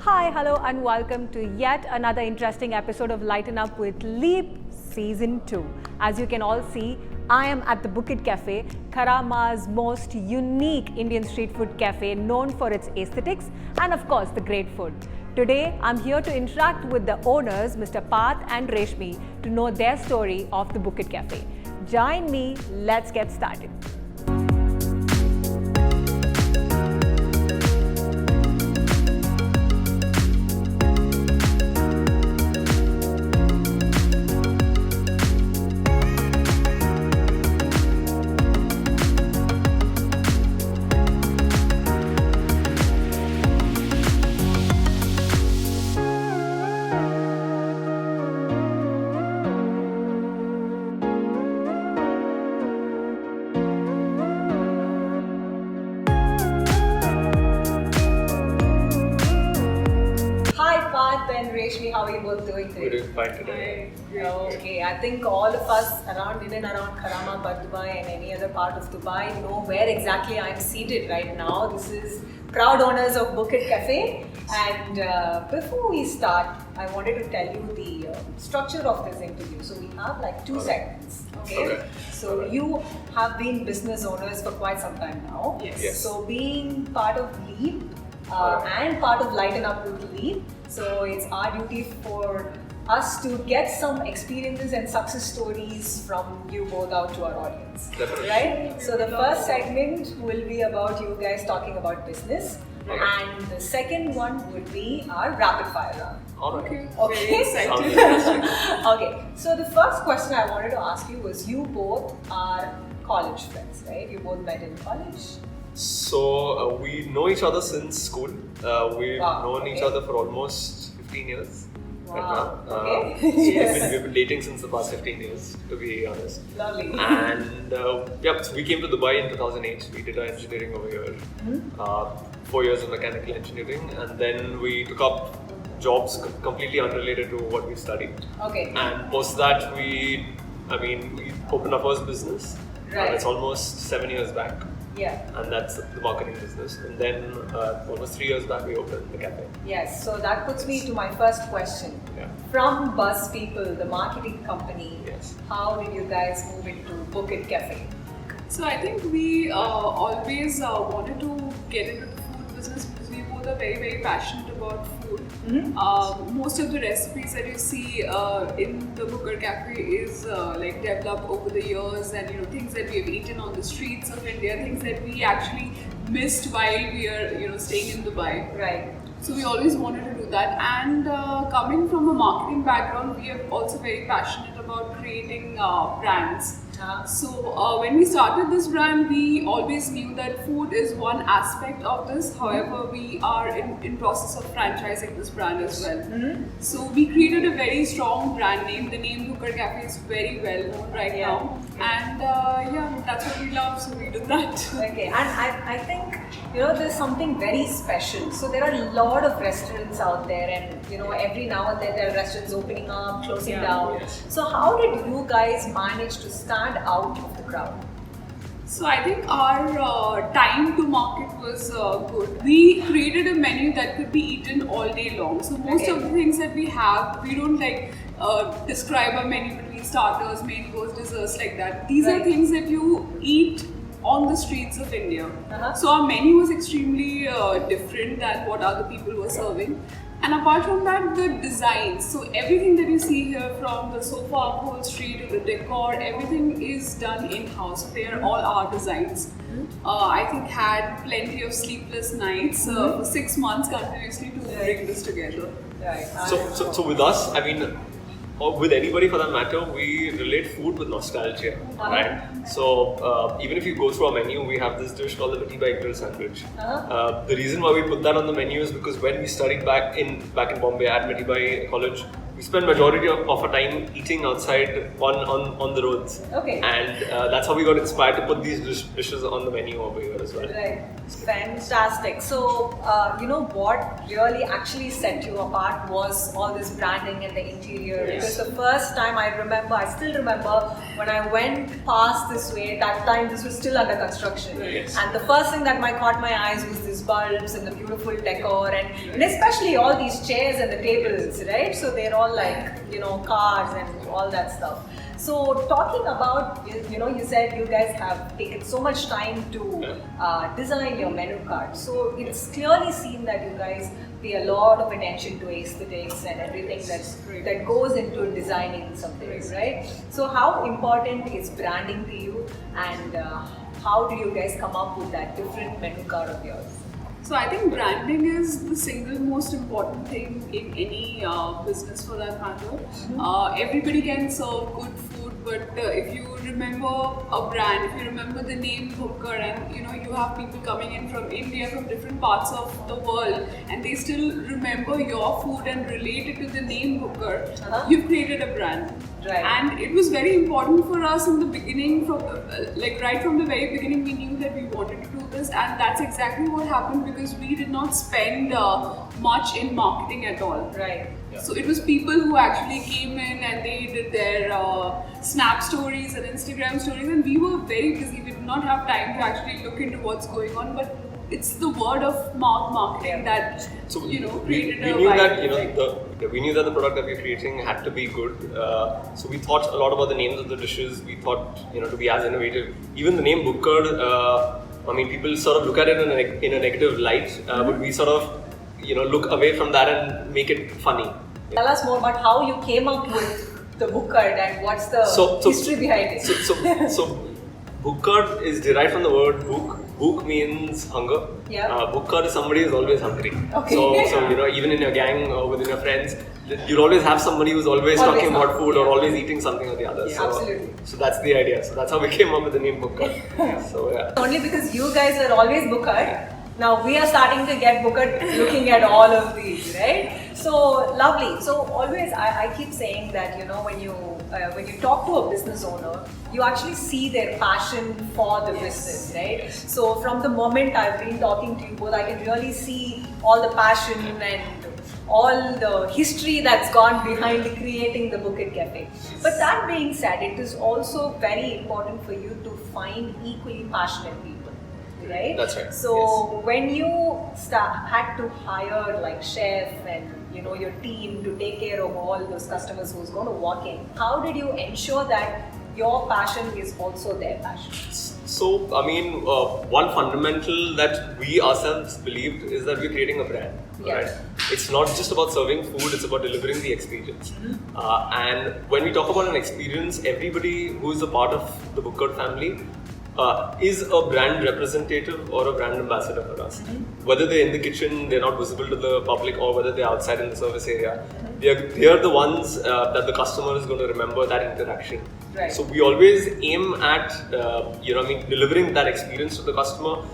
Hi, hello, and welcome to yet another interesting episode of Lighten Up with Leap Season 2. As you can all see, I am at the Bukit Cafe, Karama's most unique Indian street food cafe known for its aesthetics and, of course, the great food. Today, I'm here to interact with the owners, Mr. Parth and Reshmi, to know their story of the Bukit Cafe. Join me, let's get started. And Reshmi, how are you both doing today? We're doing fine today. Okay, I think all of us around Karama, Dubai and any other part of Dubai know where exactly I'm seated right now. This is proud owners of Bukit Cafe, and before we start, I wanted to tell you the structure of this interview. So we have like two segments. Okay. So you have been business owners for quite some time now. Yes. So being part of Leap and part of Lighten Up with Leap. So it's our duty for us to get some experiences and success stories from you both out to our audience. Definitely. Right? So the first segment will be about you guys talking about business. And the second one would be our rapid fire round. Okay. Okay. So the first question I wanted to ask you was, you both are college friends, right? You both met in college. So we know each other since school. We've known each other for almost 15 years. Wow. Right now. Okay. We've been dating since the past 15 years, to be honest. Lovely. And so we came to Dubai in 2008. We did our engineering over here. 4 years of mechanical engineering, and then we took up jobs completely unrelated to what we studied. Okay. And post that, we opened our first business. Right. It's almost 7 years back. Yeah. And that's the marketing business. And then almost 3 years back, we opened the cafe. Yes, so that puts me to my first question. Yeah. From Buzz People, the marketing company, Yes. how did you guys move into Bukit Cafe? So I think we always wanted to get into the food business because we both are very, very passionate about food. Most of the recipes that you see in the Bukit Cafe is like developed over the years, and things that we have eaten on the streets of India, things that we actually missed while we are staying in Dubai. Right. So we always wanted to do that, and coming from a marketing background, we are also very passionate about creating brands. So when we started this brand, we always knew that food is one aspect of this. However, we are in process of franchising this brand as well. So we created a very strong brand name. The name Bukit Cafe is very well known right now, and that's what we love. So we did that. Okay, and I think there's something very special. So there are a lot of restaurants out there, and every now and then there are restaurants opening up, closing down. Yes. So how did you guys manage to stand out of the crowd? So I think our time to market was good. We created a menu that could be eaten all day long. So most of the things that we have, we don't describe our menu between starters, main course, desserts like that. These are things that you eat on the streets of India. So our menu was extremely different than what other people were serving. And apart from that, the designs. So everything that you see here, from the sofa upholstery to the decor, everything is done in-house. They are all our designs. I think had plenty of sleepless nights for 6 months continuously to bring this together. Right. So with us, or with anybody for that matter, we relate food with nostalgia, right? So even if you go through our menu, we have this dish called the Miti Bai grill sandwich. The reason why we put that on the menu is because when we studied back in Bombay at Miti Bai College, we spend majority of our time eating outside on the roads. Okay. And that's how we got inspired to put these dishes on the menu over here as well. Right. Fantastic. So, what really actually set you apart was all this branding and the interior. Yes. Because the first time I still remember when I went past this way, that time this was still under construction. Yes. And the first thing that caught my eyes was these bulbs and the beautiful decor and especially all these chairs and the tables, right? So they're all like, cars and all that stuff. So talking about, you said you guys have taken so much time to design your menu card. So it's clearly seen that you guys pay a lot of attention to aesthetics and everything that goes into designing something, right? So how important is branding to you, and how do you guys come up with that different menu card of yours? So I think branding is the single most important thing in any business for that matter. Everybody can serve good food, but if you remember a brand, if you remember the name Bhukar, and you have people coming in from India, from different parts of the world, and they still remember your food and relate it to the name Bhukar, you've created a brand. Right. And it was very important for us in the beginning, right from the very beginning, we knew that we wanted to do this, and that's exactly what happened because we did not spend much in marketing at all. Right. Yeah. So it was people who actually came in and they did their Snap stories and Instagram stories, and we were very busy. We did not have time to actually look into what's going on, but it's the word of mouth marketing that created we a knew vibe that effect. we knew that the product that we were creating had to be good. So we thought a lot about the names of the dishes. We thought to be as innovative. Even the name Bhukar, people sort of look at it in a negative light, but we sort of look away from that and make it funny. Tell us more about how you came up with the book card and what's the history behind it. So book card is derived from the word bhuk. Bhuk means hunger. Yeah. Book card is somebody who's always hungry. Okay. So even in your gang or within your friends, you'll always have somebody who's always talking about food or always eating something or the other. Yeah, so, absolutely. So that's the idea. So that's how we came up with the name book card. So yeah. Only because you guys are always booked. Now we are starting to get booked looking at all of these, right? So lovely. So always I keep saying that when you talk to a business owner, you actually see their passion for the business, right? So from the moment I've been talking to you both, I can really see all the passion and all the history that's gone behind creating the Bukit Cafe. But that being said, it is also very important for you to find equally passionate people. Right? That's right. So when you had to hire like chef and your team to take care of all those customers who's going to walk in, how did you ensure that your passion is also their passion? So one fundamental that we ourselves believed is that we're creating a brand. Yes. Right? It's not just about serving food; it's about delivering the experience. And when we talk about an experience, everybody who is a part of the Bukit family is a brand representative or a brand ambassador for us. Whether they're in the kitchen, they're not visible to the public, or whether they're outside in the service area, they are the ones that the customer is going to remember that interaction. Right. So we always aim at delivering that experience to the customer,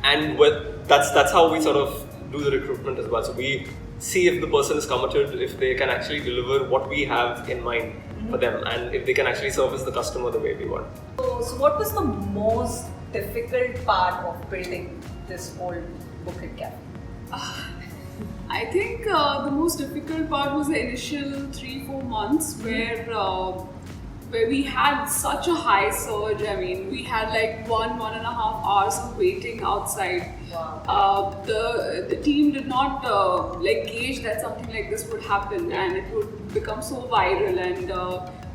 and that's how we sort of do the recruitment as well. So we see if the person is committed, if they can actually deliver what we have in mind for them, and if they can actually service the customer the way we want. So what was the most difficult part of building this whole Bukit Cafe? I think the most difficult part was the initial 3-4 months where we had such a high surge. We had like 1.5 hours of waiting outside. Wow. The team did not gauge that something like this would happen and it would become so viral. And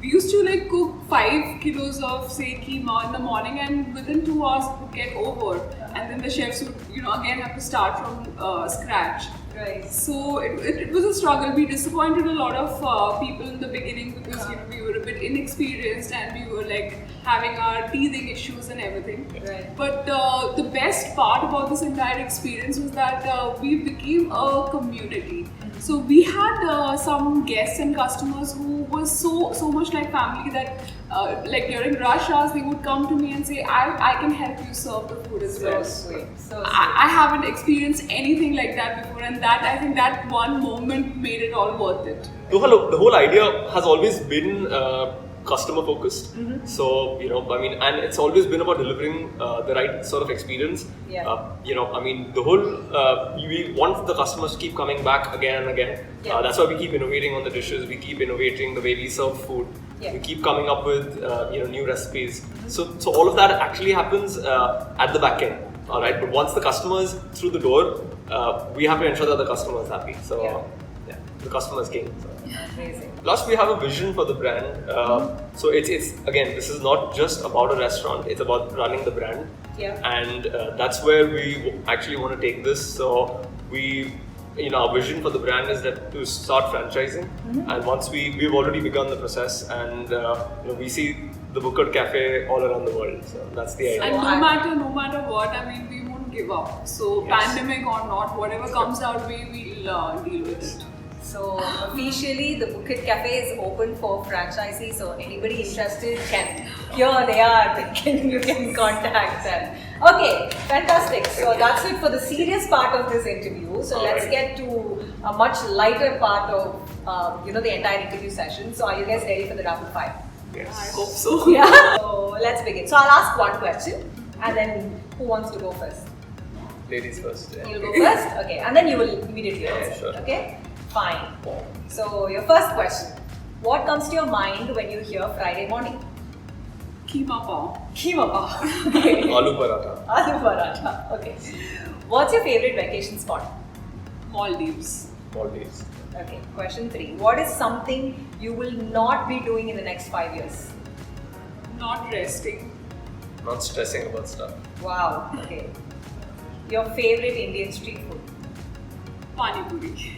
we used to cook 5 kilos of say keema in the morning, and within 2 hours it would get over. And then the chefs would again have to start from scratch. Right. So it was a struggle. We disappointed a lot of people in the beginning because we were a bit inexperienced and we were having our teething issues and everything. Right. But the best part about this entire experience was that we became a community. So we had some guests and customers who were so much like family that during rush hours they would come to me and say, I can help you serve the food as well. So sweet. So sweet. I haven't experienced anything like that before, and I think that one moment made it all worth it. The whole idea has always been customer focused. So and it's always been about delivering the right sort of experience. Yeah. The whole we want the customers to keep coming back again and again. Yeah. That's why we keep innovating on the dishes. We keep innovating the way we serve food. Yeah. We keep coming up with new recipes. So all of that actually happens at the back end. All right, but once the customer is through the door, we have to ensure that the customer is happy. So yeah, the customer is king. So. Amazing. Plus, we have a vision for the brand. So it's again, this is not just about a restaurant. It's about running the brand. Yeah. And that's where we actually want to take this. So our vision for the brand is that to start franchising. And once we've already begun the process, and we see the Bukit Cafe all around the world. So that's the idea. And no matter what, I mean, we won't give up. So pandemic or not, whatever comes our way, we'll deal with it. So officially, the Bukit Cafe is open for franchisees. So anybody interested here they are. You can contact them. Okay, fantastic. So that's it for the serious part of this interview. So let's get to a much lighter part of the entire interview session. So are you guys ready for the rapid fire? Yes. I hope so. Yeah. So let's begin. So I'll ask one question, and then who wants to go first? Ladies first. Yeah. You'll go first? Okay. And then you will immediately answer. Sure. Okay? Fine. So, your first question. What comes to your mind when you hear Friday morning? Keema pav. Keema pav. Okay. Aloo paratha. Aloo paratha. Okay. What's your favorite vacation spot? Maldives. Maldives. Okay. Question 3. What is something you will not be doing in the next 5 years? Not resting. Not stressing about stuff. Wow. Okay. Your favorite Indian street food? Pani puri.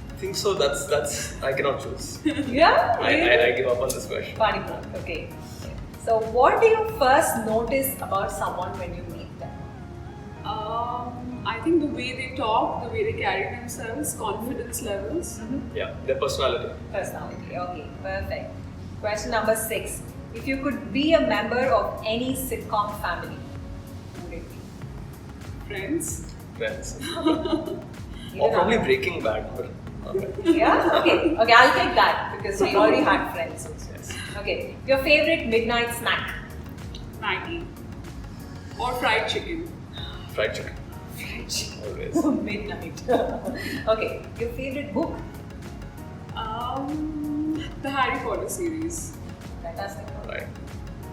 I think so. That's I cannot choose. Yeah? I give up on this question. Pani puri. Okay. So, what do you first notice about someone when you meet them? I think the way they talk, the way they carry themselves, confidence levels. Yeah, their personality. Personality. Okay, perfect. Question number 6. If you could be a member of any sitcom family, who would it be? Friends. Friends. Even Or probably our- Breaking Bad. But okay. Yeah? Okay. Okay, I'll take that because we already had friends. Yes. Okay. Your favorite midnight snack? Maggie. Or fried chicken. Fried chicken. Fried chicken. Always. Midnight. Okay. Your favorite book? The Harry Potter series. Fantastic. Right.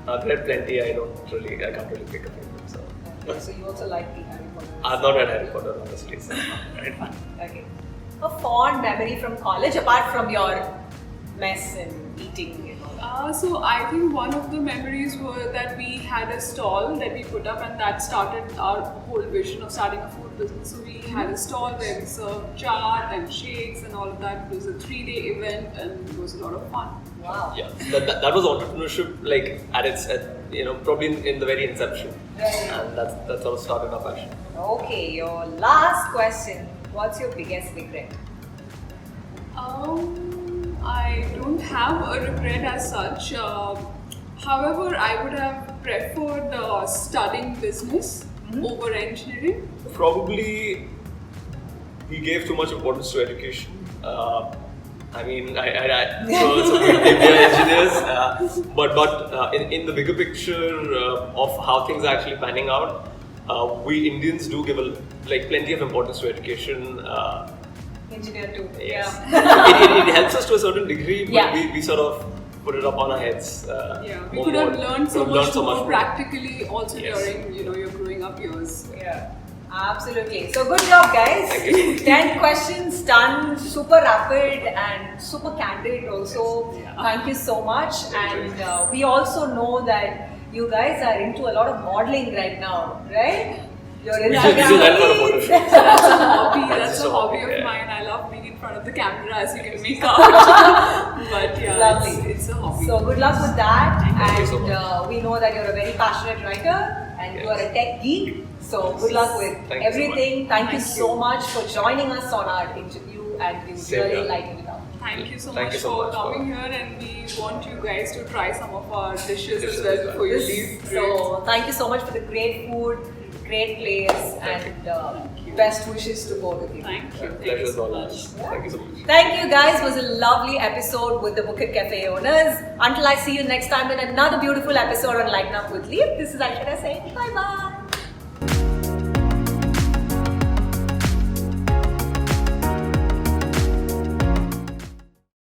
I've read plenty. I can't really pick a favorite. So. Okay, so you also like the Harry Potter? I've not read Harry Potter, honestly. So. Right. Okay. A fond memory from college apart from your mess and eating and all that? So I think one of the memories were that we had a stall that we put up, and that started our whole vision of starting a food business. So we had a stall where we served chaat and shakes and all of that. It was a 3-day event, and it was a lot of fun. Wow. Yeah, that was entrepreneurship, like probably in the very inception, Right. and that sort of started our passion. Okay, your last question. What's your biggest regret? I don't have a regret as such. However, I would have preferred studying business over engineering. Probably we gave too much importance to education. So we are engineers, but in the bigger picture of how things are actually panning out, we Indians do give plenty of importance to education. Engineer too. Yes. Yeah. It helps us to a certain degree, but Yeah. we sort of put it up on our heads. We could have learned so much more more. practically also Yes. during your growing up years. Yeah. Absolutely. So good job, guys. Thank you. 10 questions done, super rapid and super candid also. Thank you so much. And we also know that you guys are into a lot of modeling right now, right? You're We do that for a photo shoot. That's a hobby. That's a a hobby hobby, of yeah. mine. I love being in front of the camera, as you can make out. But yeah, Lovely. it's a hobby. So good luck with that. Thank you so And we know that you're a very passionate writer and you are a tech geek. So good luck with Thank you so everything. Thank you Thank so you. much for joining us on our interview, and you Same really here. lightened it up. Thank you so Thank much you so for much for- coming here, and we want you guys to try some of our dishes Dishes as well as well. before you leave. So thank you so much for the great food, great place, and best wishes to both of you. Thank you. Thank Pleasure you is so all much. ours. Thank you so much. Thank you guys. It was a lovely episode with the Bukit Cafe owners. Until I see you next time in another beautiful episode on Lighten Up with Leap, this is Aishwarya saying bye bye.